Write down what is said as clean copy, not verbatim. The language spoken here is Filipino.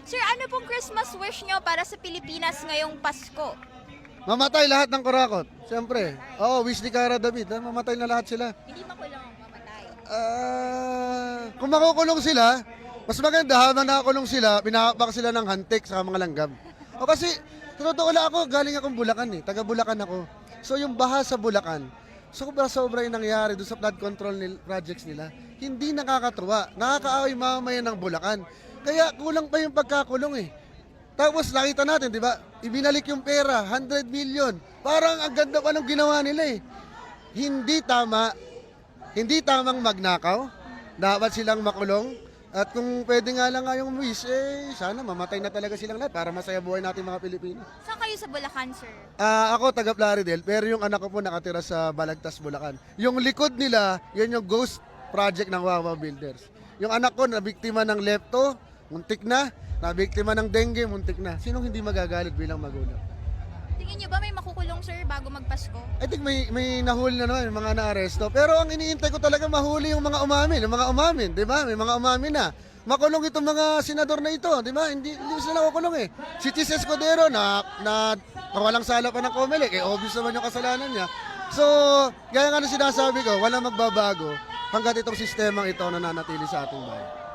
Sir, ano pong Christmas wish nyo para sa Pilipinas ngayong Pasko? Mamatay lahat ng kurakot. Siyempre. Oo, wish ni Cara David. Mamatay na lahat sila. Hindi makulong, mamatay. Kung makukulong sila, mas maganda habang nakakulong sila, pinahakbak sila ng hantik sa mga langgam. O kasi, totoo lang ako, galing akong Bulacan eh. Taga Bulacan ako. So yung baha sa Bulacan, sobra-sobra yung nangyari doon sa flood control projects nila. Hindi nakakatuwa. Nakakaaway mamamayan ng Bulacan. Kaya kulang pa yung pagkakulong eh. Tapos nakita natin, di ba? Ibinalik yung pera, 100 million. Parang ang ganda pa nung ginawa nila eh. Hindi tama. Hindi tamang magnakaw. Dapat silang makulong. At kung pwede nga lang nga yung wish, sana mamatay na talaga silang lahat para masaya buhay natin mga Pilipino. Saan kayo sa Bulacan, sir? Ako taga Plaridel, pero yung anak ko po nakatira sa Balagtas, Bulacan. Yung likod nila, yan yung ghost project ng Wawa Builders. Yung anak ko nabiktima ng lepto, muntik na. Nabiktima ng dengue, muntik na. Sinong hindi magagalit bilang magulang? Tingin nyo ba may makukulong, sir, bago magpasko? I think may nahuli na naman, yung mga naaresto. Pero ang iniintay ko talaga mahuli yung mga umamin, di ba? May mga umamin na. Makulong itong mga senador na ito, di ba? Hindi sila nakukulong eh. Si Chis Escudero na walang sala pa ng Comelec, obvious naman yung kasalanan niya. So, gaya nga na sinasabi ko, walang magbabago hanggat itong sistemang ito nananatili sa ating bayan.